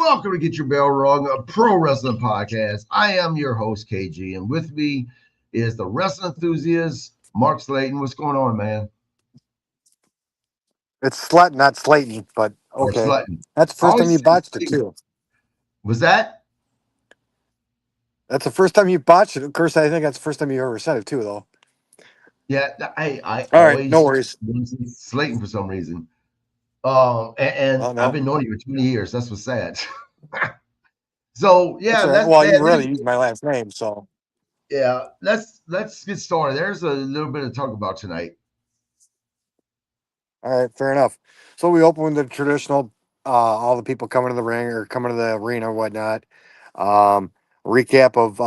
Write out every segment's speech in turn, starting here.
welcome to Get Your Bell Rung, a pro wrestling podcast. I am your host, KG, and with me is the wrestling enthusiast, Mark Sletten. What's going on, man? It's Sletten, not Slayton, but Or okay. Sletten. That's the I first time always you say botched it Sletten. too. Was that? That's the first time you botched it. Of course, I think that's the first time you ever said it too, though. Yeah, I All right, no always worries. Slayton for some reason. And Well, I've no, been knowing you for 20 years. That's what's sad. So that's yeah, all right. let's Well, man, you really used my last name, so let's get started. There's a little bit to talk about tonight. all right, fair enough. So we open with the traditional, all the people coming to the ring or coming to the arena or whatnot. Um, Recap of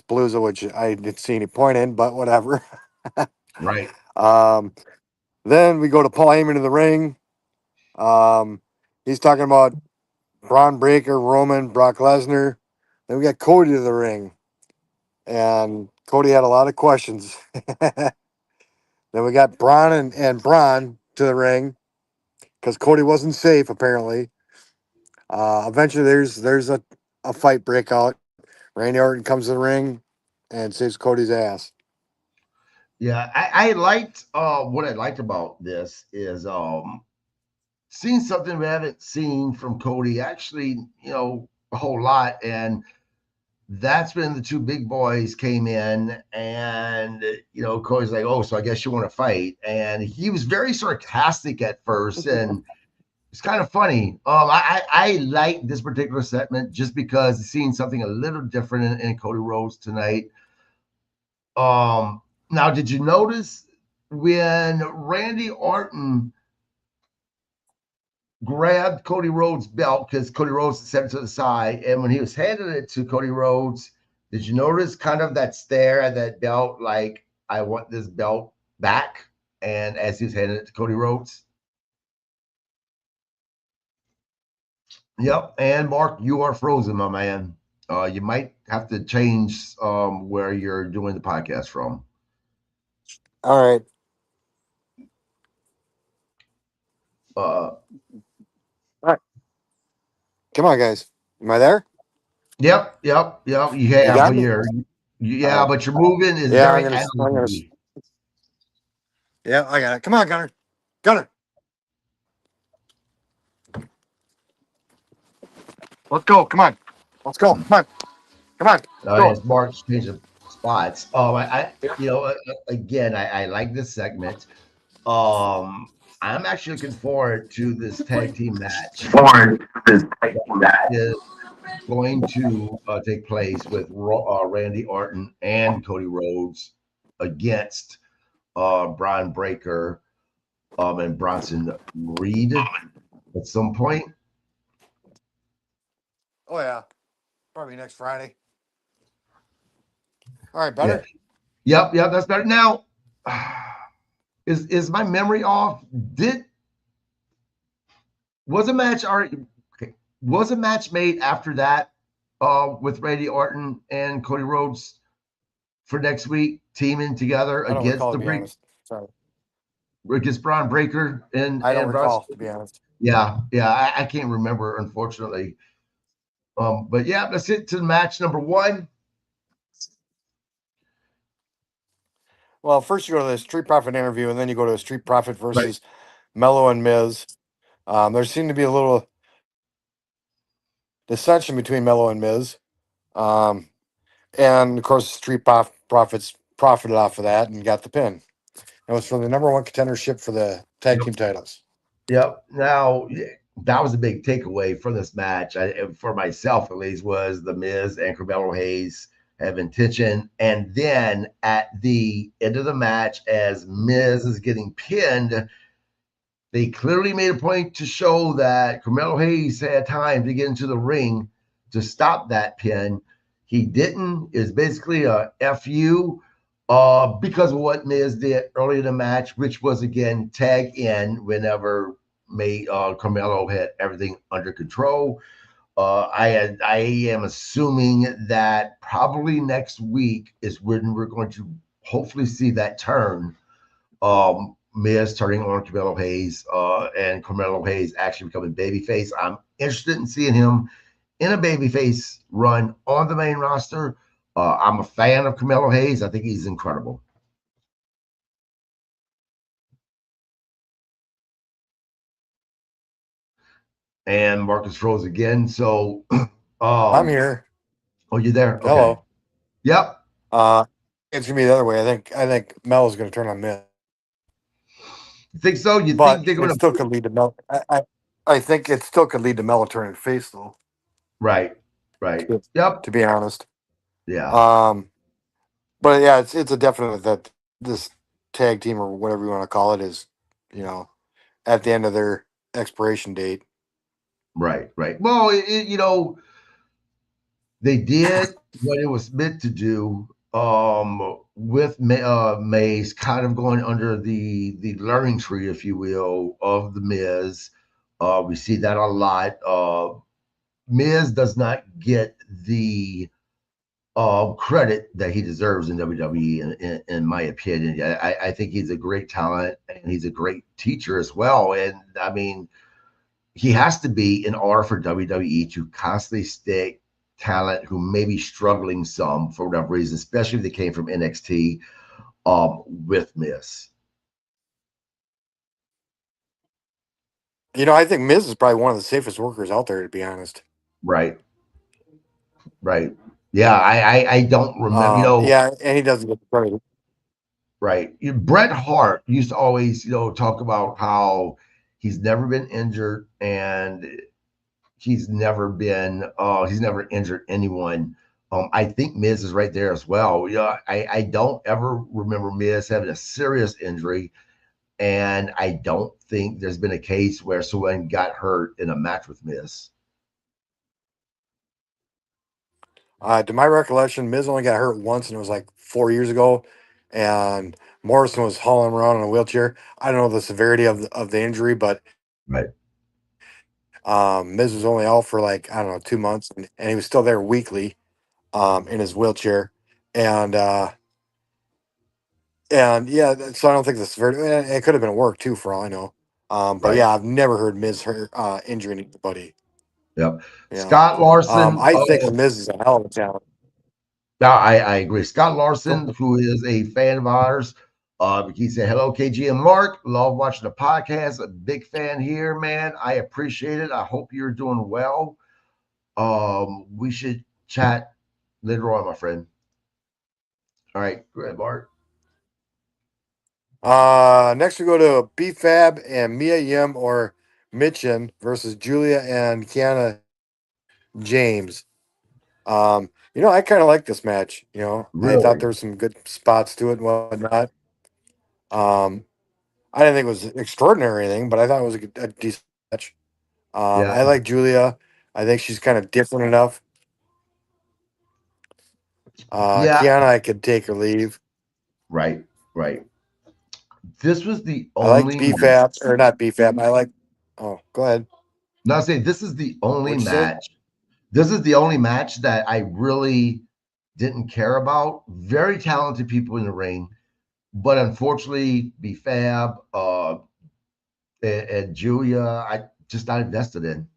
Palooza, which I didn't see any point in, but whatever. Right. um, then we go to Paul Heyman in the ring. He's talking about Braun Breaker, Roman, Brock Lesnar. Then we got Cody to the ring, and Cody had a lot of questions. Then we got Braun and Braun to the ring because Cody wasn't safe apparently. Eventually, there's a fight breakout. Randy Orton comes to the ring and saves Cody's ass. Yeah, I liked what I liked about this is seeing something we haven't seen from Cody actually, a whole lot. And that's when the two big boys came in and Cody's like, oh, so I guess you want to fight. And he was very sarcastic at first and it's kind of funny. I like this particular segment just because seeing something a little different in Cody Rhodes tonight. Now, did you notice when Randy Orton grabbed Cody Rhodes' belt because Cody Rhodes set it to the side, and when he was handing it to Cody Rhodes, did you notice kind of that stare at that belt, like I want this belt back? And as he was handing it to Cody Rhodes, yep. And Mark, you are frozen, my man. You might have to change where you're doing the podcast from. All right, Uh, all right, come on, guys. Am I there? yep. You Yeah, got but me. All yeah, right. but your moving is Yeah, very I'm gonna. anime. Yeah, I got it. Come on, Gunner. Gunner, let's go. Come on, let's go. Come on, come on. Let's go. As Mark's changing spots. Again, I like this segment. I'm actually looking forward to this tag team match that is going to take place with Randy Orton and Cody Rhodes against Brian Breaker and Bronson Reed at some point. Oh yeah, probably next Friday. All right, Yeah. better. Yep, that's better. Now, is my memory off? Did was a match already okay, was a match made after that with Randy Orton and Cody Rhodes for next week, teaming together I don't against recall the to be break honest. Sorry, against Braun Breaker I don't and Bronson. recall to be honest. Yeah, I can't remember unfortunately. But yeah, let's hit to match number one. Well, first you go to the Street Profit interview, and then you go to the Street Profit Right. versus Mello and Miz. There seemed to be a little dissension between Mello and Miz, um, and of course, Profits profited off of that and got the pin. It was for the number one contendership for the tag Yep. team titles. Yep. Now that was a big takeaway from this match, for myself at least, was the Miz and Carmelo Hayes having tension, and then at the end of the match, as Miz is getting pinned, they clearly made a point to show that Carmelo Hayes had time to get into the ring to stop that pin. He didn't. It's basically a FU because of what Miz did early in the match, which was again tag in whenever Carmelo had everything under control. I am assuming that probably next week is when we're going to hopefully see that turn. Miz turning on Carmelo Hayes and Carmelo Hayes actually becoming babyface. I'm interested in seeing him in a babyface run on the main roster. I'm a fan of Carmelo Hayes. I think he's incredible. And Marcus froze again. So, I'm um, here. oh, you there? Okay. Hello. Yep. Uh, it's gonna be the other way. I think Mel's gonna turn on Miz, You think so? You think but they're it going to? still could lead to Mel. I think it still could lead to Mel turning face though. Right. Right. To, Yep. to be honest. Yeah. Um, but yeah, it's a definite that this tag team or whatever you want to call it is, you know, at the end of their expiration date. Right. Right. Well, they did what it was meant to do. With Mays kind of going under the learning tree, if you will, of the Miz. We see that a lot. Miz does not get the credit that he deserves in WWE, in my opinion. I think he's a great talent and he's a great teacher as well. And I mean, he has to be in order for WWE to constantly stick talent who may be struggling some for whatever reason, especially if they came from NXT, with Miz. I think Miz is probably one of the safest workers out there, to be honest. Right, right. Yeah, I don't remember, Yeah, and he doesn't get the credit. right. Bret Hart used to always, talk about how he's never been injured and he's never injured anyone. I think Miz is right there as well. Yeah, I don't ever remember Miz having a serious injury, and I don't think there's been a case where someone got hurt in a match with Miz. To my recollection, Miz only got hurt once, and it was like 4 years ago. And Morrison was hauling him around in a wheelchair. I don't know the severity of the injury, but Right, Miz was only out for like, I don't know, 2 months, and he was still there weekly in his wheelchair. And yeah, so I don't think the severity. It could have been work too, for all I know. But right. yeah, I've never heard Miz hurt, injuring anybody. Yep. You know, Scott Larson. I think the Miz is a hell of a talent. I agree. Scott So, Larson, who is a fan of ours, he said, "Hello, KG and Mark. Love watching the podcast. A big fan here, man. I appreciate it. I hope you're doing well. We should chat later on, my friend. All right, go ahead, Mark. next we go to B-Fab and Mia Yim or Mitchin versus Julia and Kiana James. I kind of like this match. I thought Really? there were some good spots to it and whatnot. Um, I didn't think it was extraordinary or anything, but I thought it was a decent match. Yeah, I like Julia. I think she's kind of different enough. yeah. Kiana, I could take or leave. Right, right. This was the I like only. B-Fab, or not B-Fab. I like. Oh, go ahead. Not saying this is the only What'd you say? match. This is the only match that I really didn't care about. Very talented people in the ring, but unfortunately, be Fab, and Julia, I just not invested in.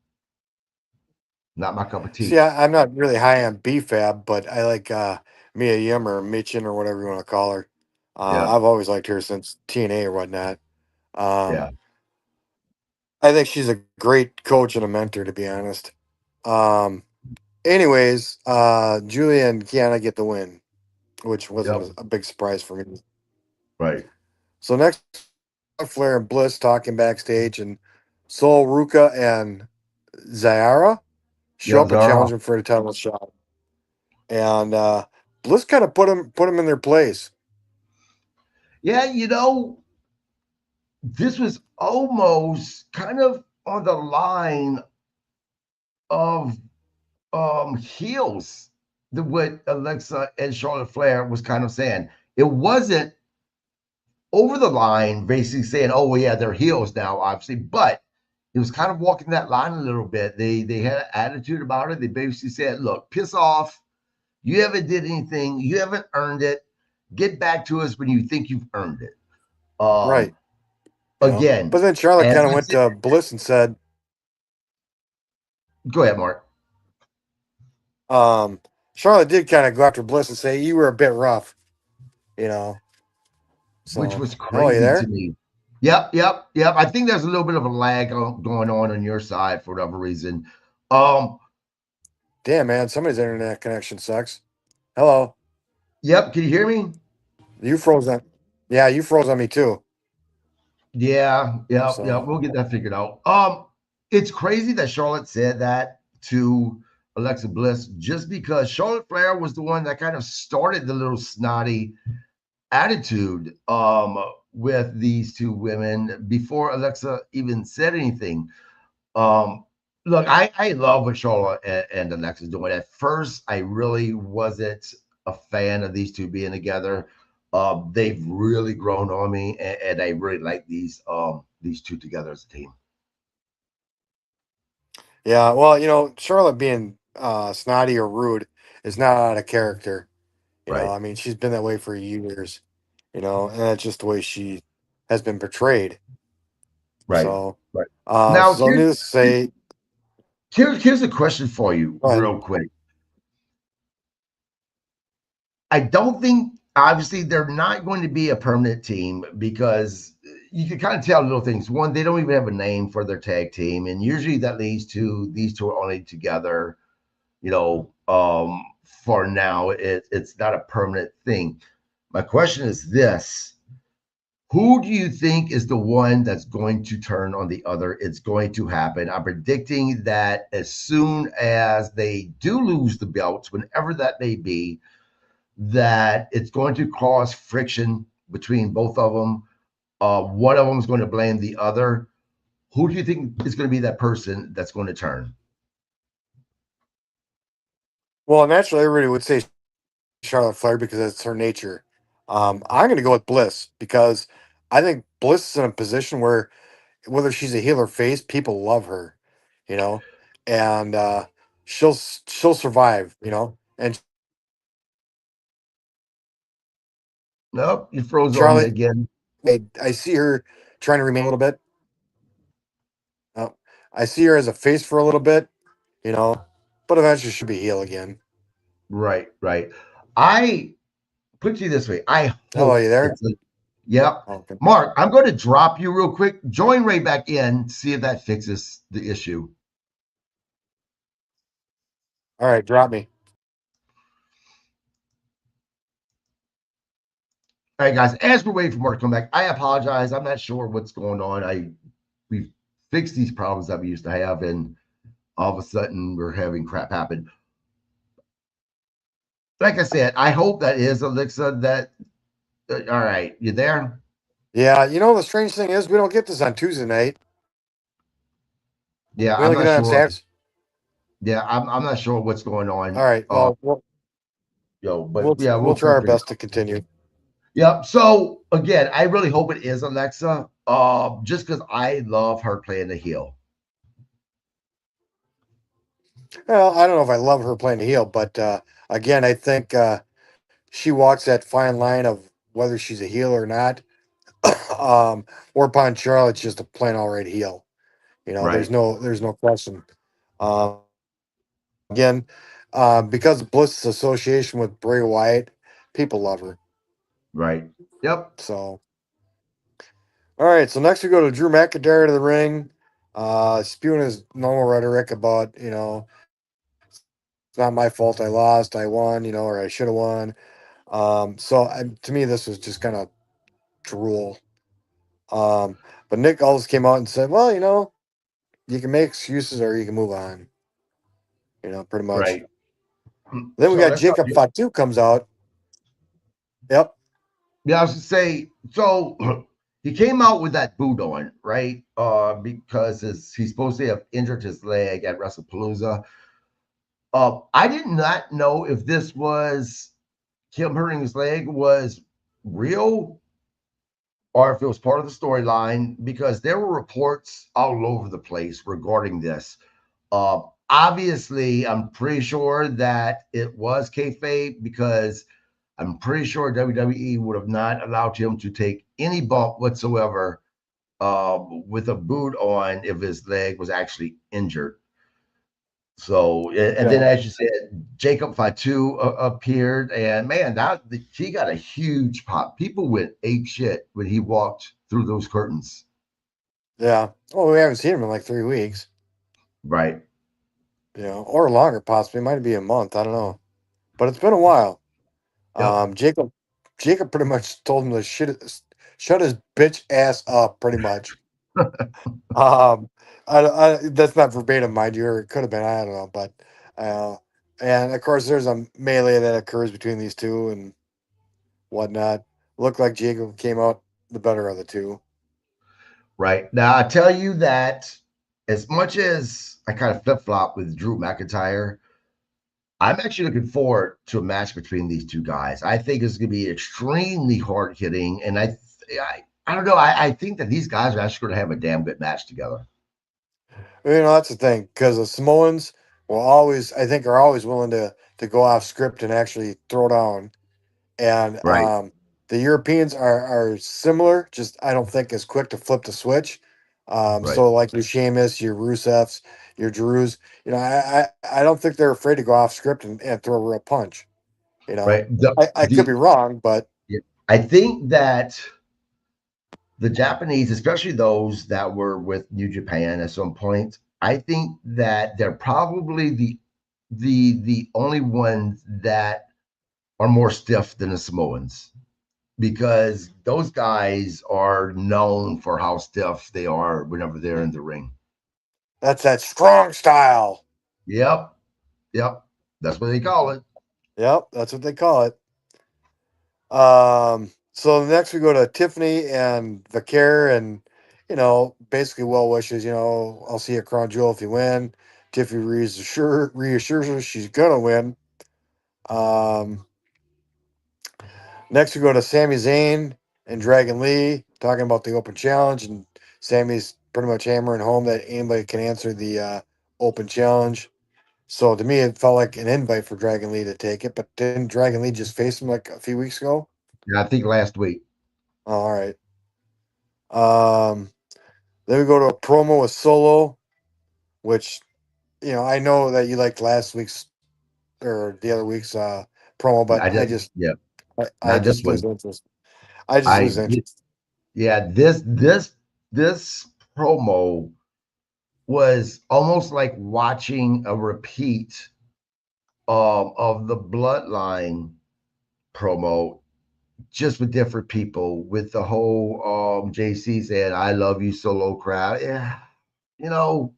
Not my cup of See, tea. I'm not really high on B-Fab, but I like Mia Yim or Mitchin or whatever you want to call her. Yeah, I've always liked her since TNA or whatnot. Um, yeah, I think she's a great coach and a mentor, to be honest. Um, anyways, Julia and Kiana get the win, which yep, wasn't a big surprise for me. right. So next, Flair and Bliss talking backstage, and Sol Ruka and Zayara show Yeah, up and Zara. challenge him for the title shot. And Bliss kind of put him in their place. Yeah, this was almost kind of on the line of heels, what Alexa and Charlotte Flair was kind of saying. It wasn't over the line, basically saying, "Oh, well, yeah, they're heels now," obviously, but it was kind of walking that line a little bit. They had an attitude about it. They basically said, "Look, piss off. You haven't did anything. You haven't earned it. Get back to us when you think you've earned it." Um, Right. again, But then Charlotte as kind of I went said, to Bliss and said, go ahead, Mark. Um, Charlotte did kind of go after Bliss and say you were a bit rough, you know. which So, was oh, you crazy to there? me. Yep. I think there's a little bit of a lag going on your side for whatever reason. Um, Damn, man, somebody's internet connection sucks. Hello, yep. Can you hear me? you froze on. Yeah, you froze on me too. Yeah. So, We'll get that figured out. It's crazy that Charlotte said that to Alexa Bliss just because Charlotte Flair was the one that kind of started the little snotty attitude with these two women before Alexa even said anything. Um, Look, I love what Charlotte and Alexa's doing. At first, I really wasn't a fan of these two being together. They've really grown on me, and I really like these two together as a team. yeah, well, Charlotte being snotty or rude is not out of character. Right, I mean, she's been that way for years, and that's just the way she has been portrayed. right, So, right. Now, so needless to say, here's a question for you, go ahead. real quick. I don't think obviously they're not going to be a permanent team because you can kind of tell little things. One, they don't even have a name for their tag team, and usually that leads to these two are only together. For now, it's not a permanent thing. My question is this: who do you think is the one that's going to turn on the other? It's going to happen. I'm predicting that as soon as they do lose the belts, whenever that may be, that it's going to cause friction between both of them. One of them is going to blame the other. Who do you think is going to be that person that's going to turn? Well, naturally, everybody would say Charlotte Flair because it's her nature. I'm going to go with Bliss because I think Bliss is in a position where whether she's a heel or face, people love her, you know, and she'll survive, and Nope, you froze on me Charlotte, again. I see her trying to remain a little bit. Uh, I see her as a face for a little bit, you know, but eventually she'll be heel again. Right. I put you this way. I Hello, hope you there? it's a yep. Okay. Mark, I'm going to drop you real quick. Join Ray back in, see if that fixes the issue. All right, drop me. All right, guys. As we're waiting for Mark to come back, I apologize. I'm not sure what's going on. We've fixed these problems that we used to have, and all of a sudden we're having crap happen. Like I said, I hope that is Alexa. That all right? You there? Yeah, the strange thing is we don't get this on Tuesday night. Yeah, We I'm only get not it on sure. Saturdays. Yeah, I'm not sure what's going All on. right. Well, But yeah, we'll we'll try try to our figure best it to continue. out. Yeah. So again, I really hope it is Alexa. Just because I love her playing the heel. Well, I don't know if I love her playing the heel, but again, I think she walks that fine line of whether she's a heel or not. Or upon Charlotte's just a plain all right heel. Right. There's no question. Again, because of Bliss's association with Bray Wyatt, people love her. Right. Yep. So, all right. So next we go to Drew McIntyre to the ring, spewing his normal rhetoric about it's not my fault I lost, I won, or I should have won. To me, this was just kind of drool. Um, but Nick Aldis came out and said, well, you can make excuses or you can move on, pretty much. Right. Then we So got let's talk. Jacob Fatu comes out. Yep. Yeah, I was to say. So he came out with that boot on, right? Because he's supposed to have injured his leg at WrestlePalooza. I did not know if this was him hurting his leg was real or if it was part of the storyline because there were reports all over the place regarding this. Uh, Obviously, I'm pretty sure that it was kayfabe because I'm pretty sure WWE would have not allowed him to take any bump whatsoever with a boot on if his leg was actually injured. So, and then Yeah. as you said, Jacob Fatu appeared, and man, he got a huge pop. People went ape shit when he walked through those curtains. Yeah. Well, we haven't seen him in like 3 weeks, Right. or longer, possibly. It might be a month. I don't know. But it's been a while. Yep. Jacob pretty much told him to shut his bitch ass up, pretty much. Um, that's not verbatim, mind you, or it could have been. I don't know, but uh, and of course, there's a melee that occurs between these two and whatnot. Looked like Jacob came out the better of the two. Right. Now, I tell you that as much as I kind of flip flop with Drew McIntyre, I'm actually looking forward to a match between these two guys. I think it's going to be extremely hard hitting, and I don't know. I think that these guys are actually going to have a damn good match together. That's the thing because the Samoans will always, I think, are always willing to go off script and actually throw down. And Right. the Europeans are similar, just I don't think as quick to flip the switch. Right. So like your Sheamus, your Rusevs, your Drews, I don't think they're afraid to go off script and throw a real punch. You know, Right. The I could be the wrong, but yeah, I think that the Japanese, especially those that were with New Japan at some point, I think that they're probably the only ones that are more stiff than the Samoans because those guys are known for how stiff they are whenever they're in the ring. that's that strong style. Yep, yep, that's what they call it. Yep, that's what they call it. So next we go to Tiffany and Vaquer and basically well wishes, I'll see you at Crown Jewel if you win. Tiffany reassures her she's gonna win. Um, Next we go to Sami Zayn and Dragon Lee talking about the open challenge, and Sammy's pretty much hammering home that anybody can answer the open challenge. So to me, it felt like an invite for Dragon Lee to take it, but didn't Dragon Lee just face him like a few weeks ago? And I think last week. Oh, all right. Then we go to a promo with Solo, which I know that you liked last week's or the other week's promo, but I just, yeah, I not this just lose one. interest. I just I lose interest. yeah, this promo was almost like watching a repeat of the Bloodline promo, just with different people, with the whole JC said, "I love you, Solo crowd." Yeah, you know,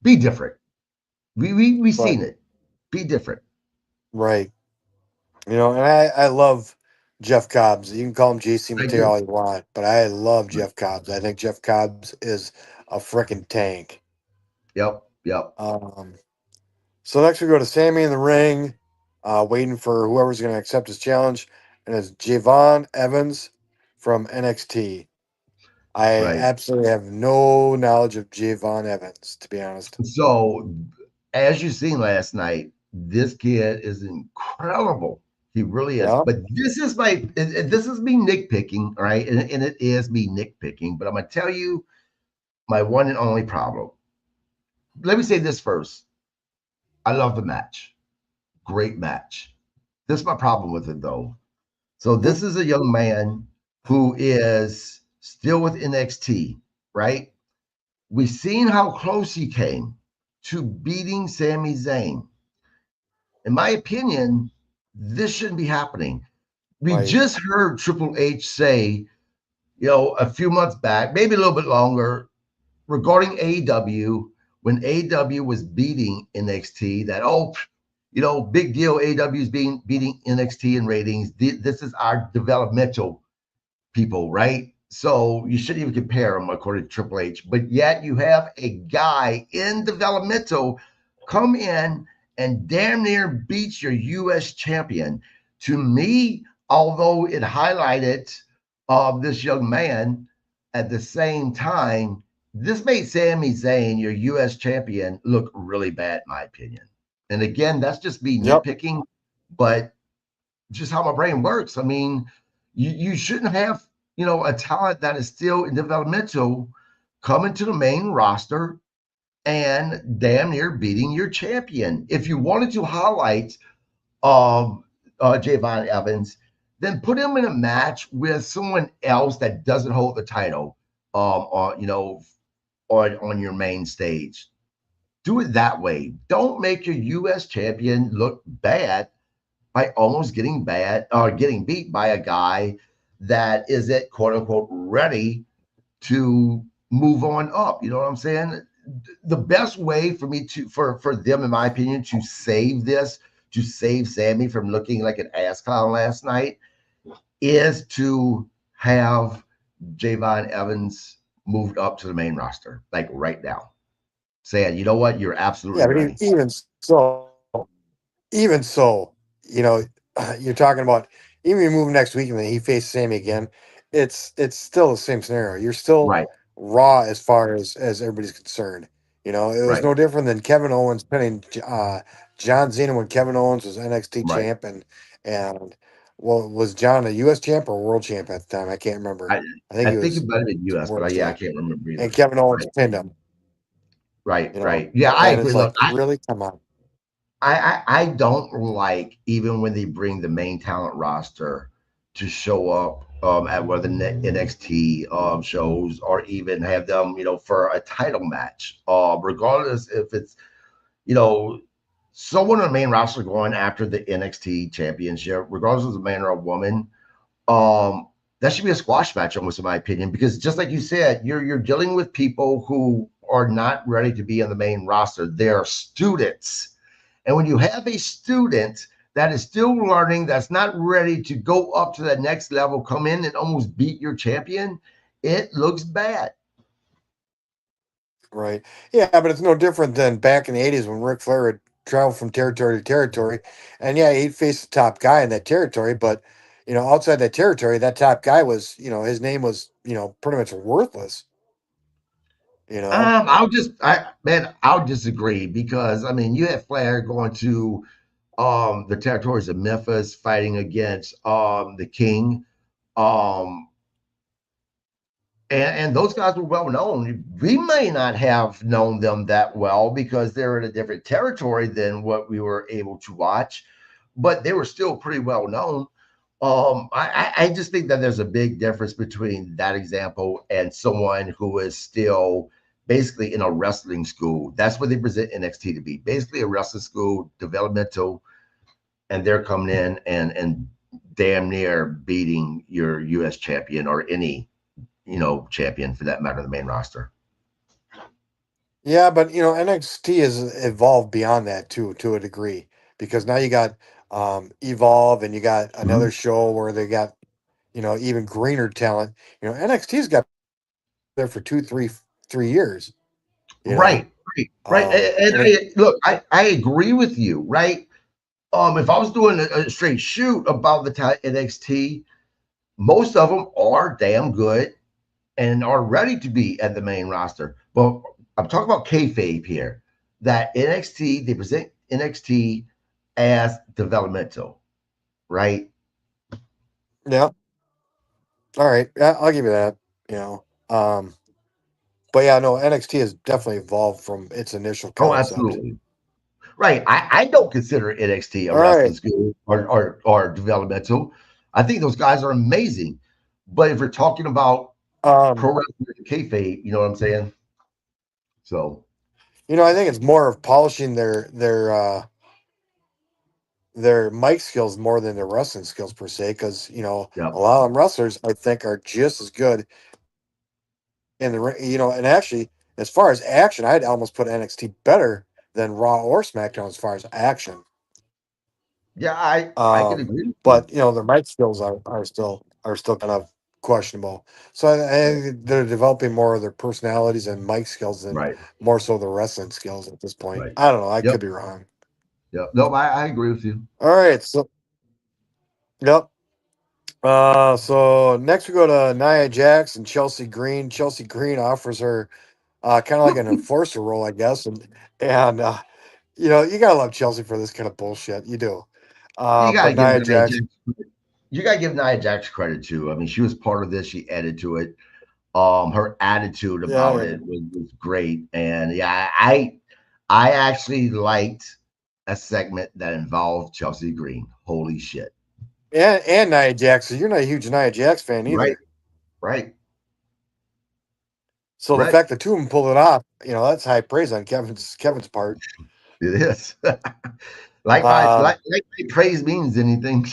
be different. We Right, seen it. Be different. right. And I love Jeff Cobbs. You can call him JC I Mateo do. all you want, but I love Jeff Cobbs. I think Jeff Cobbs is a freaking tank. Yep, yep. Um, so next we go to Sammy in the ring, waiting for whoever's going to accept his challenge, and it's Javon Evans from NXT. I Right. absolutely have no knowledge of Javon Evans, to be honest. So, as you seen last night, this kid is incredible. He really is. Yeah. But this is me nitpicking, right? And it is me nitpicking. But I'm gonna tell you my one and only problem. Let me say this first. I love the match. Great match. This is my problem with it though. So Hmm. this is a young man who is still with NXT, right? We've seen how close he came to beating Sami Zayn. In my opinion, this shouldn't be happening. We Right. just heard Triple H say, a few months back, maybe a little bit longer, regarding AEW, when AEW was beating NXT, that, big deal, AEW is beating NXT in ratings. This is our developmental people, right? So you shouldn't even compare them according to Triple H. But yet you have a guy in developmental come in and damn near beats your U.S. champion. To me, although it highlighted this young man, at the same time, this made Sami Zayn, your U.S. champion, look really bad, in my opinion. And again, that's just me Yep. nitpicking, but just how my brain works. I mean, you shouldn't have, a talent that is still in developmental come into the main roster and damn near beating your champion. If you wanted to highlight um, Javon Evans, then put him in a match with someone else that doesn't hold the title, on on your main stage. Do it that way. Don't make your U.S. champion look bad by almost getting bad or getting beat by a guy that isn't quote unquote ready to move on up. You know what I'm saying? The best way for me to for them, in my opinion, to save this, to save Sammy from looking like an ass clown last night, is to have Javon Evans moved up to the main roster, like right now. Saying, you know what, you're absolutely Yeah, but ready. even so, you know, you're talking about even you move next week and then he faces Sammy again. It's still the same scenario. You're still Right, raw as far as everybody's concerned. You know, it was right, no different than Kevin Owens pinning John Cena when Kevin Owens was NXT right. champ and well, was John a U.S. champ or world champ at the time? I can't remember. I I think I he think it was might have been US, but world yeah, I champ, can't remember and either. Kevin Owens Right, pinned him. right, You know, right. Yeah, I and agree. it's Look, like really, come on. I don't like even when they bring the main talent roster to show up at one of the NXT shows, or even have them, for a title match. Regardless if it's, you know, someone on the main roster going after the NXT championship, regardless of the man or a woman, that should be a squash match, almost in my opinion, because just like you said, you're dealing with people who are not ready to be on the main roster. They're students, and when you have a student that is still learning, that's not ready to go up to that next level, come in and almost beat your champion, it looks bad. Right. Yeah, but it's no different than back in the 80s when Ric Flair would travel from territory to territory. And yeah, he'd face the top guy in that territory, but outside that territory, that top guy was, his name was, pretty much worthless, you know? I'll disagree, because I mean, you had Flair going to the territories of Memphis, fighting against the King. Um, and those guys were well known. We may not have known them that well because they're in a different territory than what we were able to watch, but they were still pretty well known. I just think that there's a big difference between that example and someone who is still basically in a wrestling school. That's what they present NXT to be, basically a wrestling school, developmental, and they're coming in and damn near beating your U.S. champion, or any champion for that matter, the main roster. Yeah, but NXT has evolved beyond that too, to a degree, because now you got Evolve and you got Mhm. another show where they got, even greener talent. NXT's got there for 3 years, you know. Right, right. And And it, I look, I agree with you, right? If I was doing a straight shoot about the NXT, most of them are damn good and are ready to be at the main roster. But I'm talking about kayfabe here. That NXT, they present NXT as developmental, right? yeah, all right, yeah, I'll give you that. You know, um, but yeah, no, NXT has definitely evolved from its initial Oh, concept. absolutely. Right. I don't consider NXT a All wrestling right, school, or developmental. I think those guys are amazing. But if we're talking about um, pro wrestling kayfabe, you know what I'm saying? So, I think it's more of polishing their mic skills more than their wrestling skills per se, because yeah. a lot of them wrestlers I think are just as good in the ring. And actually, as far as action, I'd almost put NXT better than Raw or SmackDown as far as action. Yeah, I can Um, agree with you. but their mic skills are still kind of questionable. So I think they're developing more of their personalities and mic skills than Right, more so the wrestling skills at this point. right. I don't know. I Yep, could be wrong. yep. No, I agree with you. All right. So yep. So next we go to Nia Jax and Chelsea Green. Chelsea Green offers her kind of like an enforcer role, I guess, and you gotta love Chelsea for this kind of bullshit. You do. You got to But give Nia Nia Jax, Jax. You got to give Nia Jax credit too. I mean, she was part of this. She added to it. Her attitude Yeah, about yeah. it was great. And yeah, I actually liked a segment that involved Chelsea Green. Holy shit. And Nia Jax. So you're not a huge Nia Jax fan Right, either. right, So the right. fact that two of them pulled it off, that's high praise on Kevin's part. It is. Um, Like my praise means anything.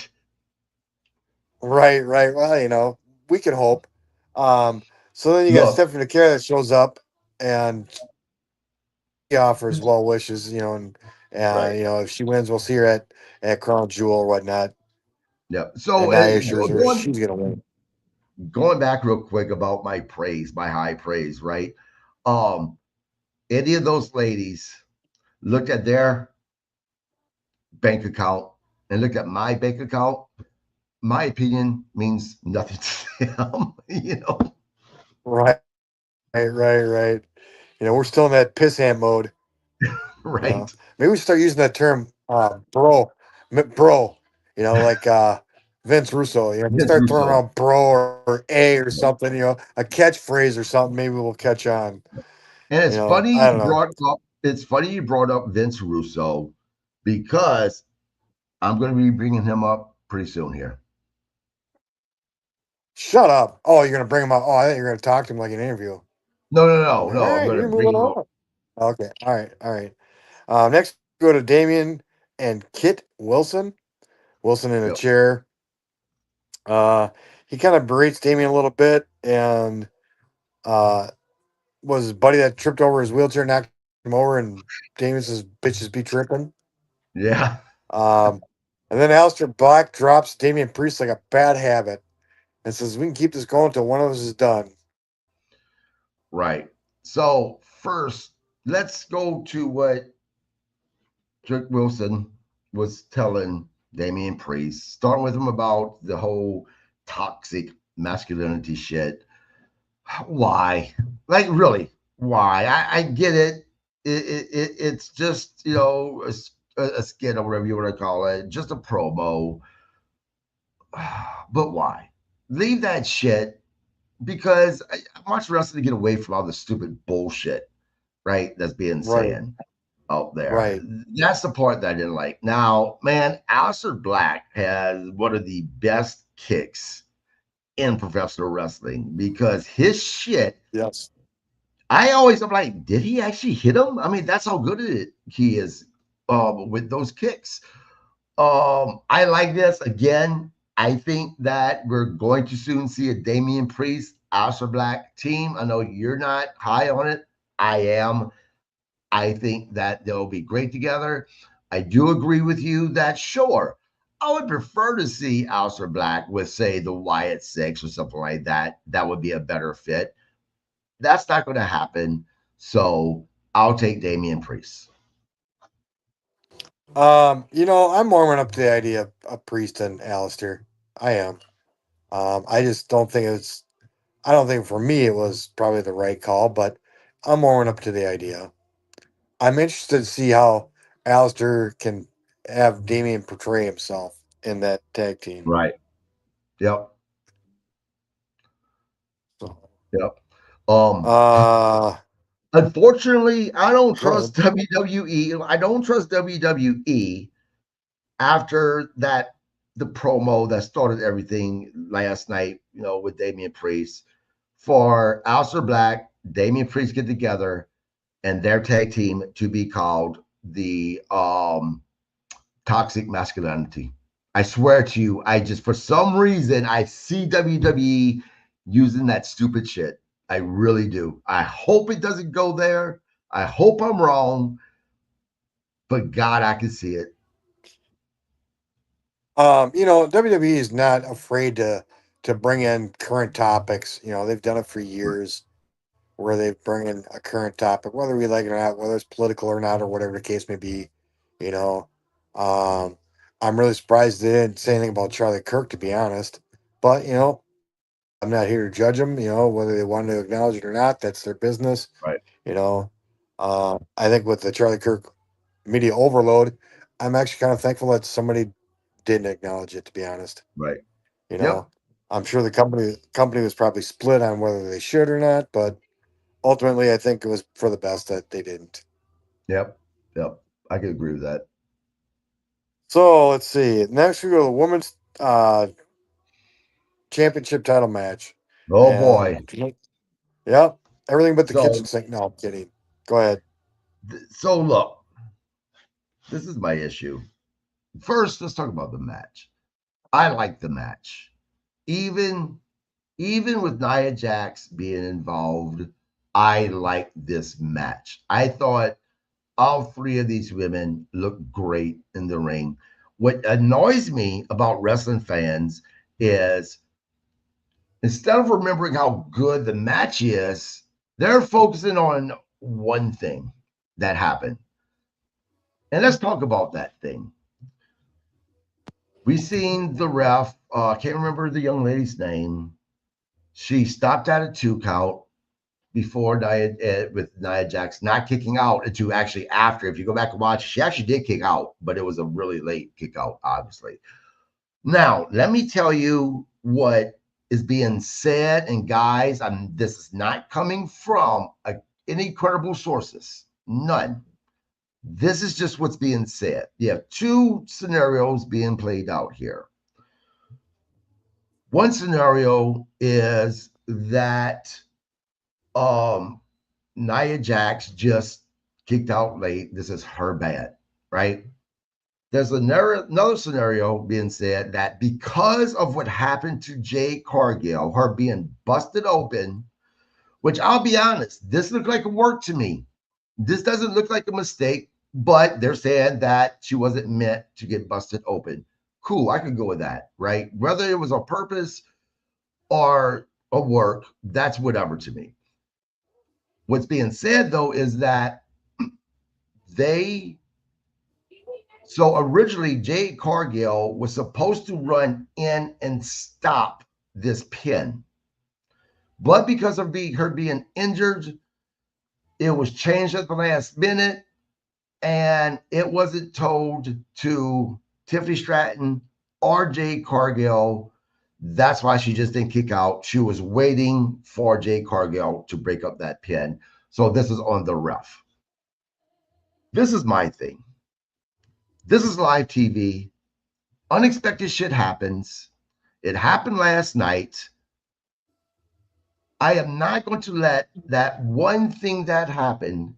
right, right. Well, we can hope. Um, so then you got Look, Stephanie McCare that shows up and she offers well wishes, and right. if she wins, we'll see her at Crown Jewel or whatnot. Yeah. And So Nia assures her she's gonna win. going back real quick about my praise, my high praise, right? Um, any of those ladies looked at their bank account and looked at my bank account, my opinion means nothing to them, Right, right, right, right. We're still in that piss hand mode. right? Maybe we should start using that term, bro. Like Vince Russo. If we Vince start throwing Russo. around bro or a or something, a catchphrase or something, maybe we'll catch on. And it's funny I you don't know. brought up Vince Russo because I'm going to be bringing him up pretty soon here. Shut up. Oh, you're gonna bring him up. Oh, I think you're gonna talk to him like an interview. No, no, I'm no, like, all no. I'm right, going to you're bring moving him up. on. Okay, all right, all right. Next, go to Damien and Kit Wilson. Wilson in a Yep. chair. Uh, he kind of berates Damien a little bit, and uh, was his buddy that tripped over his wheelchair, knocked him over, and Damien says, "Bitches be tripping." Yeah. Um, and then Aleister Black drops Damian Priest like a bad habit and says, "We can keep this going until one of us is done." Right. So first, let's go to what Trick Wilson was telling Damian Priest, starting with him about the whole toxic masculinity shit. Why? Like, really? Why? I get it. It's just a skit or whatever you want to call it, just a promo. But why? Leave that shit because I want wrestling to get away from all the stupid bullshit, right? That's being Right, said out there. right. That's the part that I didn't like. Now, man, Aleister Black has one of the best kicks in professional wrestling because his shit. Yes. I'm like, did he actually hit him? I mean, that's how good he is with those kicks. I like this again. I think that we're going to soon see a Damian Priest, Aleister Black team. I know you're not high on it. I am. I think that they'll be great together. I do agree with you that sure, I would prefer to see Aleister Black with, say, the Wyatt Six or something like that. That would be a better fit. That's not going to happen. So I'll take Damian Priest. I'm warming up to the idea of Priest and Alistair. I am. I just don't think it's. I don't think for me it was probably the right call, but I'm warming up to the idea. I'm interested to see how Alistair can have Damien portray himself in that tag team. Right. Yep. So, Yep. Um, uh, Unfortunately, I don't go trust ahead. WWE. I don't trust WWE after the promo that started everything last night, with Damian Priest. For Aleister Black, Damian Priest get together and their tag team to be called the Toxic Masculinity. I swear to you, I just for some reason I see WWE using that stupid shit. I really do. I hope it doesn't go there. I hope I'm wrong, but God, I can see it. WWE is not afraid to bring in current topics. They've done it for Right, years, where they bring in a current topic, whether we like it or not, whether it's political or not, or whatever the case may be. You know, um, I'm really surprised they didn't say anything about Charlie Kirk, to be honest. But I'm not here to judge them. Whether they want to acknowledge it or not, that's their business. right, You know, I think with the Charlie Kirk media overload, I'm actually kind of thankful that somebody didn't acknowledge it. To be honest, right. you Yep. know. I'm sure the company was probably split on whether they should or not, but ultimately, I think it was for the best that they didn't. Yep. Yep. I could agree with that. So let's see. Next, we go to the women's championship title match, Oh and boy. yep, everything but the kitchen So sink. No, I'm kidding. Go ahead. so look, this is my issue. First, let's talk about the match. I like the match. Even even with Nia Jax being involved, I like this match. I thought all three of these women look great in the ring. What annoys me about wrestling fans is instead of remembering how good the match is, they're focusing on one thing that happened. And let's talk about that thing. We seen the ref, can't remember the young lady's name. She stopped at a 2 count before Nia, with Nia Jax not kicking out until actually after. If you go back and watch, she actually did kick out, but it was a really late kick out, obviously. Now, let me tell you what is being said, and guys, this is not coming from any credible sources, none. This is just what's being said. You have two scenarios being played out here. One scenario is that um, Nia Jax just kicked out late. This is her bad, right? There's another scenario being said that because of what happened to Jade Cargill, her being busted open, which I'll be honest, this looked like a work to me. This doesn't look like a mistake, but they're saying that she wasn't meant to get busted open. Cool, I could go with that, right? Whether it was on purpose or a work, that's whatever to me. What's being said though is that they so originally Jade Cargill was supposed to run in and stop this pin, but because of her being injured, it was changed at the last minute, and it wasn't told to Tiffany Stratton or Jade Cargill. That's why she just didn't kick out. She was waiting for Jade Cargill to break up that pin. So this is on the ref. This is my thing. This is live TV. Unexpected shit happens. It happened last night. I am not going to let that one thing that happened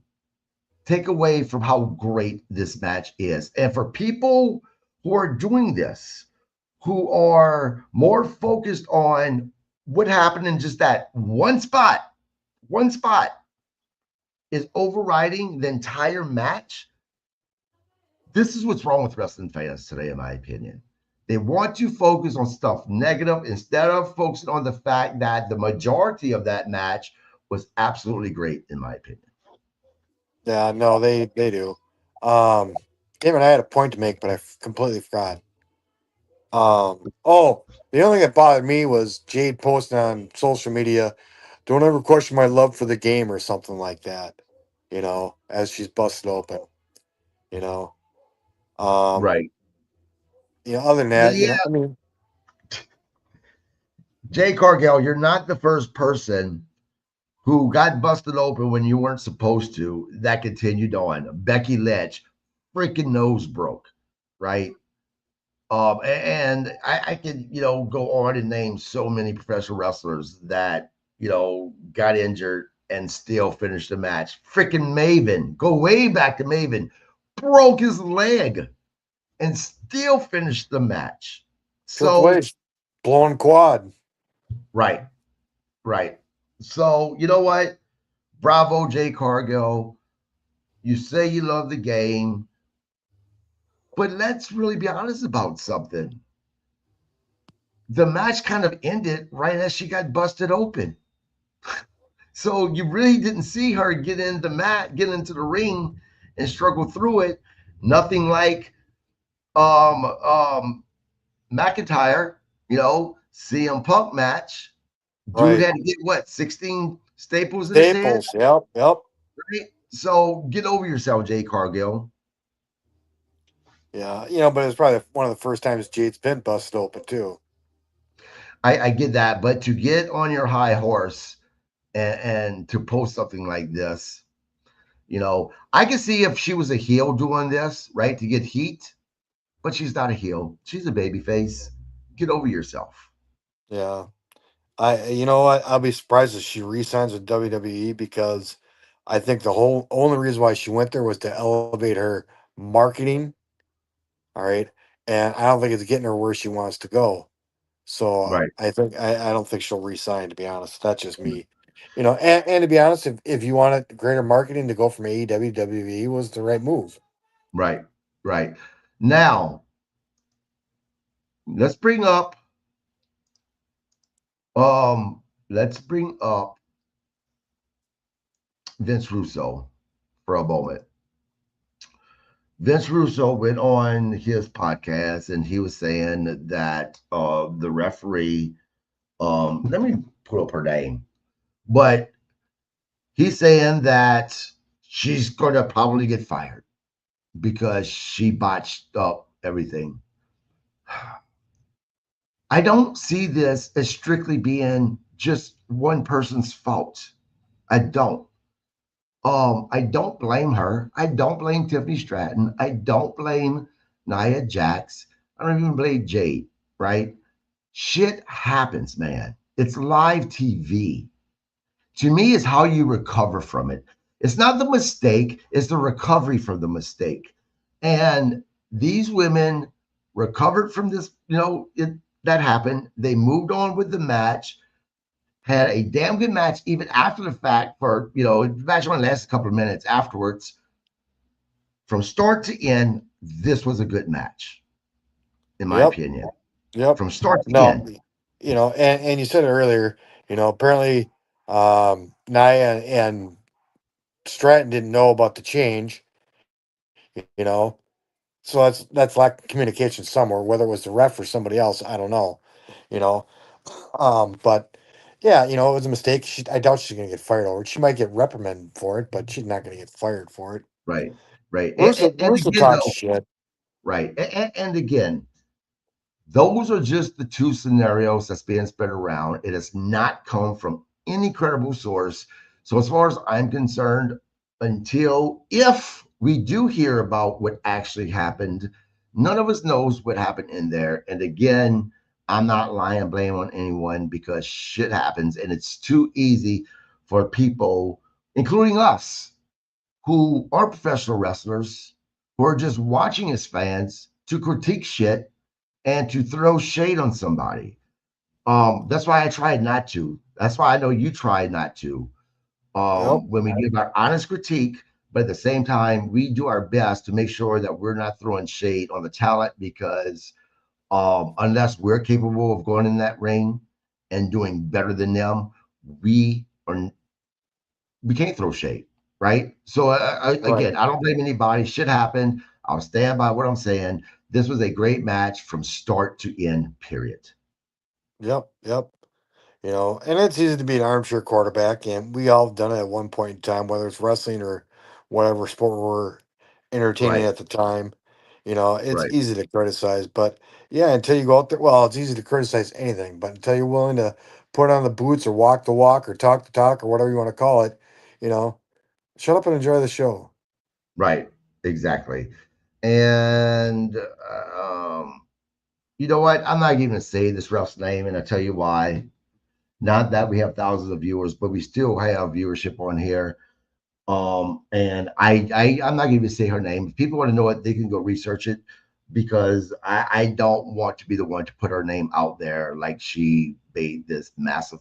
take away from how great this match is. And for people who are doing this, who are more focused on what happened in just that one spot is overriding the entire match. This is what's wrong with wrestling fans today, in my opinion. They want to focus on stuff negative instead of focusing on the fact that the majority of that match was absolutely great, in my opinion. Yeah, no, they do. Damn it, I had a point to make, but completely forgot. Oh, the only thing that bothered me was Jade posting on social media, "Don't ever question my love for the game" or something like that. As she's busted open. You know, um, Right. other than that, Yeah. I mean, Jay Cargill, you're not the first person who got busted open when you weren't supposed to that continued on. Becky Lynch, freaking nose broke, right? And I could, go on and name so many professional wrestlers that, got injured and still finished the match. Freaking Maven, go way back to Maven, broke his leg and still finished the match. Triple So, H blowing quad. right, right. So, you know what? Bravo, Jay Cargill. You say you love the game, but let's really be honest about something. The match kind of ended right as she got busted open. So you really didn't see her get into the ring and struggle through it. Nothing like McIntyre, CM Punk match. Dude Right. had to get what, 16 staples in his head? Staples. Yep. Yep. Right? So get over yourself, Jay Cargill. Yeah. But it's probably one of the first times Jade's been busted open too. I get that, but to get on your high horse and to post something like this, I can see if she was a heel doing this, right, to get heat, but she's not a heel. She's a baby face. Get over yourself. Yeah. You know what? I'll be surprised if she re-signs with WWE because I think the whole only reason why she went there was to elevate her marketing. All right. And I don't think it's getting her where she wants to go. So Right. I don't think she'll resign, to be honest. That's just me. And to be honest, if you wanted greater marketing to go from AEW to WWE was the right move. Right. Right. Now, let's bring up let's bring up Vince Russo for a moment. Vince Russo went on his podcast and he was saying that the referee, let me pull up her name, but he's saying that she's going to probably get fired because she botched up everything. I don't see this as strictly being just one person's fault. I don't. I don't blame her. I don't blame Tiffany Stratton. I don't blame Nia Jax. I don't even blame Jade, right? Shit happens, man. It's live TV. To me, is how you recover from it. It's not the mistake, it's the recovery from the mistake. And these women recovered from this, that happened. They moved on with the match, had a damn good match even after the fact for, the match only lasted a couple of minutes afterwards. From start to end, this was a good match, in my Yep. opinion. Yep. From start to No, end. and you said it earlier, apparently Nia and Stratton didn't know about the change, So that's lack of communication somewhere, whether it was the ref or somebody else, I don't know, you know. But yeah, it was a mistake. I doubt she's gonna get fired over it. She might get reprimanded for it, but she's not gonna get fired for it. Right. Right. And Russo again, talks though, shit. right. And again, those are just the two scenarios that's being spread around. It has not come from any credible source. So, as far as I'm concerned, until if we do hear about what actually happened, none of us knows what happened in there. And again, I'm not lying blame on anyone because shit happens and it's too easy for people, including us, who are professional wrestlers, who are just watching as fans, to critique shit and to throw shade on somebody. That's why I tried not to. That's why I know you tried not to. Yep. When we give our honest critique, but at the same time, we do our best to make sure that we're not throwing shade on the talent because unless we're capable of going in that ring and doing better than them, we are we can't throw shade, right? So Right. again, I don't blame anybody. Shit happened. I'll stand by what I'm saying. This was a great match from start to end. Period. Yep. Yep. And it's easy to be an armchair quarterback, and we all have done it at one point in time, whether it's wrestling or whatever sport we're entertaining Right. at the time. It's Right. easy to criticize, but yeah, until you go out there, well, it's easy to criticize anything, but until you're willing to put on the boots or walk the walk or talk the talk or whatever you want to call it, you know, shut up and enjoy the show. Right. Exactly. And you know what? I'm not even gonna say this ref's name, and I'll tell you why. Not that we have thousands of viewers, but we still have viewership on here. And I'm not going to say her name. If people want to know it, they can go research it because I don't want to be the one to put her name out there like she made this massive,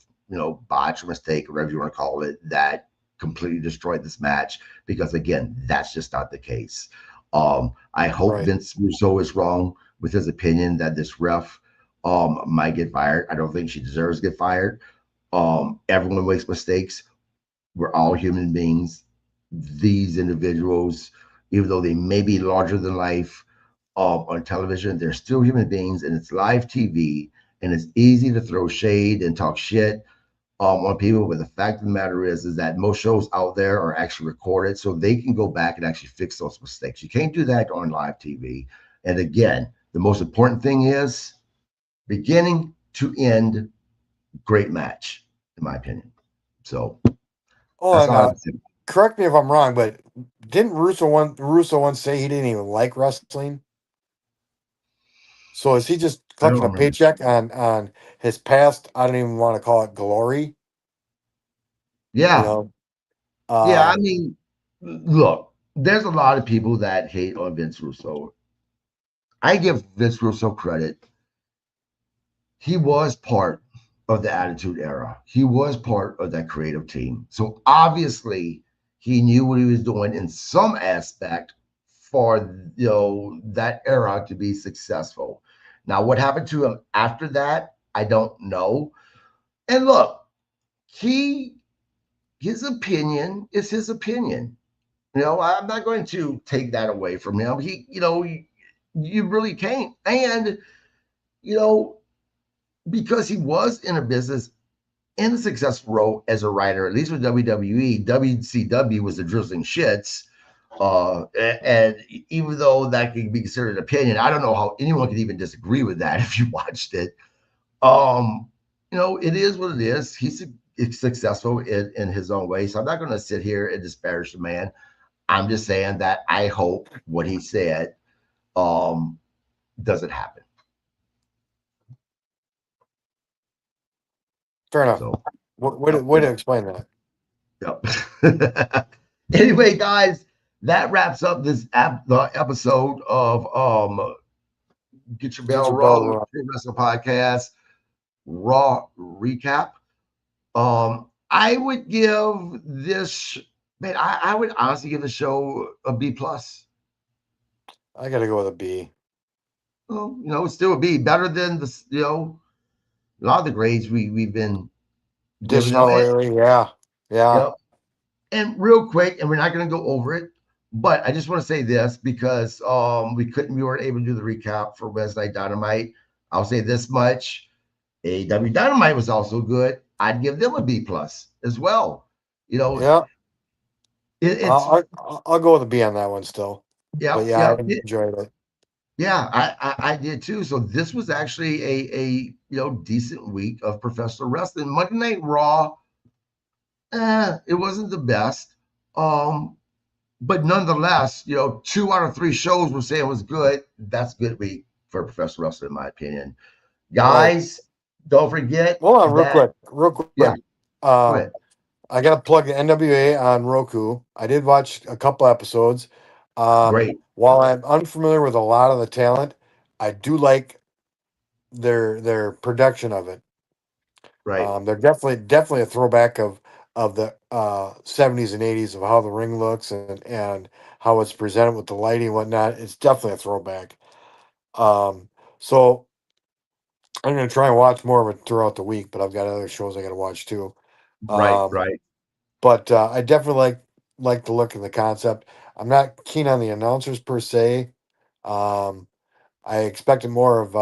botch or mistake or whatever you want to call it that completely destroyed this match. Because again, that's just not the case. I hope Right. Vince Russo is wrong with his opinion that this ref might get fired. I don't think she deserves to get fired. Everyone makes mistakes. We're all human beings. These individuals, even though they may be larger than life on television, they're still human beings, and it's live TV, and it's easy to throw shade and talk shit on people. But the fact of the matter is that most shows out there are actually recorded, so they can go back and actually fix those mistakes. You can't do that on live TV. And again, the most important thing is beginning to end. great match, in my opinion. So Oh, that's and all I have to say. correct me if I'm wrong, but didn't Russo once say he didn't even like wrestling? So is he just I collecting don't a remember. paycheck on his past? I don't even want to call it glory. You Yeah, know, yeah. I um, mean, look, there's a lot of people that hate on Vince Russo. I give Vince Russo credit. He was part of the Attitude Era. He was part of that creative team. So obviously, he knew what he was doing in some aspect for that era to be successful. Now, what happened to him after that, I don't know. And look, he his opinion is his opinion. I'm not going to take that away from him. You really can't. And you know, because he was in a business in a successful role as a writer, at least with WWE, WCW was the drizzling shits. And even though that could be considered an opinion, I don't know how anyone could even disagree with that if you watched it. Um, it is what it is. He's successful in his own way. So I'm not going to sit here and disparage the man. I'm just saying that I hope what he said um, doesn't happen. fair enough. So, yep, Way to yep, explain that. yep. Anyway, guys, that wraps up the episode of Get Your Get Bell your bell Rung rung. Pro Wrestling Podcast Raw Recap. I would give this man. I would honestly give the show a B plus. I got to go with a B. Well, it still would be better than a lot of the grades we've been giving Dishing them. out lately, yeah, yeah, Yep. And real quick, and we're not going to go over it, but I just want to say this because we weren't able to do the recap for Wednesday Dynamite. I'll say this much: AEW Dynamite was also good. I'd give them a B plus as well. You know, yeah. it's I'll go with a B on that one still. But yeah, yeah, I yeah, enjoyed it. yeah. I did too. So this was actually a decent week of professional wrestling. Monday Night Raw, it wasn't the best. Um, but nonetheless, 2 out of 3 shows were saying was good. That's good week for professional wrestling, in my opinion. Right. Guys, don't forget Hold on, that. real quick. Yeah, go ahead. I got to plug the NWA on Roku. I did watch a couple episodes. Great. While I'm unfamiliar with a lot of the talent, I do like their production of it. Right. They're definitely a throwback of the 70s and 80s of how the ring looks and how it's presented with the lighting and whatnot. It's definitely a throwback. Um, so I'm gonna try and watch more of it throughout the week, but I've got other shows I got to watch too. Right. Um, Right. but I definitely like the look and the concept. I'm not keen on the announcers per se. Um, I expected more of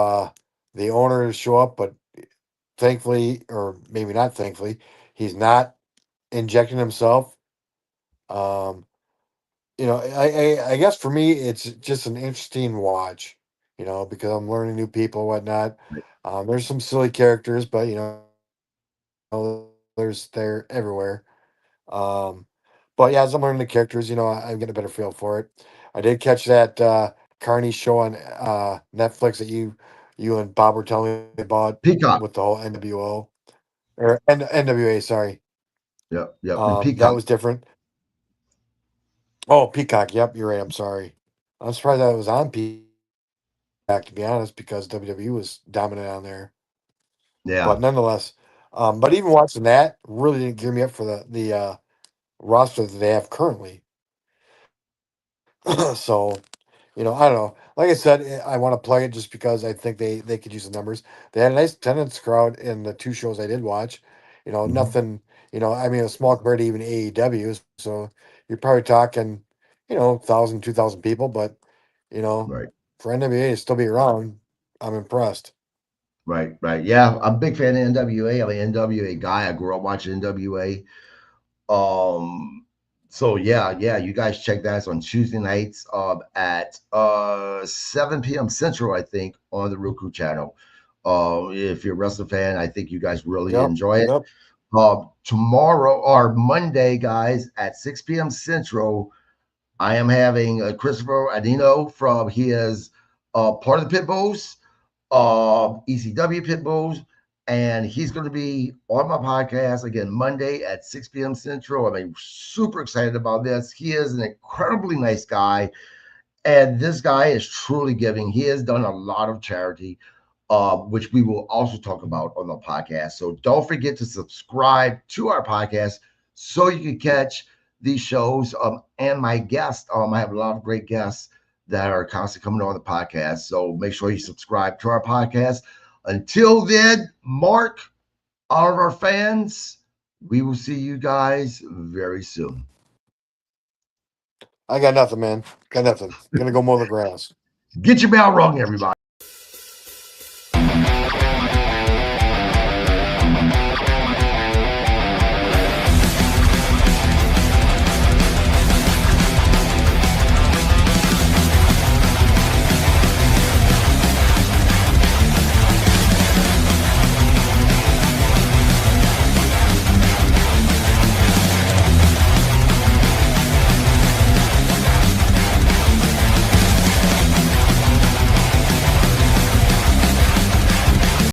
the owner to show up, but thankfully, or maybe not thankfully, he's not injecting himself. Um, I guess for me, it's just an interesting watch. Because I'm learning new people and whatnot. Right. There's some silly characters, but they're everywhere. Um, but yeah, as I'm learning the characters, I'm getting a better feel for it. I did catch that Carney show on Netflix that you and Bob were telling me about with Peacock. the whole NWO or NWA. Sorry, Yep. Yep. And that Peacock. was different. Oh, Peacock. Yep, you're right. I'm sorry. I'm surprised that it was on Peacock, to be honest, because WWE was dominant on there. But Yeah. nonetheless, but even watching that really didn't gear me up for the roster that they have currently. So, I don't know. Like I said, I want to play it just because I think they could use the numbers. They had a nice attendance crowd in the 2 shows I did watch. Mhm. Nothing. I mean, a small compared to even AEW. So you're probably talking, 1,000, 2,000 people. But you know, Right. for NWA to still be around, I'm impressed. Right. Right. Yeah. I'm a big fan of NWA. I'm an NWA guy. I grew up watching NWA. Um, so yeah, you guys check that. It's on Tuesday nights at 7 p.m. Central, I think, on the Roku channel. If you're a wrestling fan, I think you guys really Yep. enjoy it. Yep. Tomorrow or Monday, guys, at 6 p.m. Central, I am having Christopher Adino from his part of the Pitbulls, ECW Pitbulls, and he's going to be on my podcast again Monday at 6 p.m. Central. I'm super excited about this. He is an incredibly nice guy, and this guy is truly giving. He has done a lot of charity, which we will also talk about on the podcast. So don't forget to subscribe to our podcast so you can catch these shows. And my guests, I have a lot of great guests that are constantly coming on the podcast. So make sure you subscribe to our podcast. Until then, Mark, all of our fans, we will see you guys very soon. I got nothing, man. Got nothing. Gonna go mow the grass. Get your bell rung, everybody.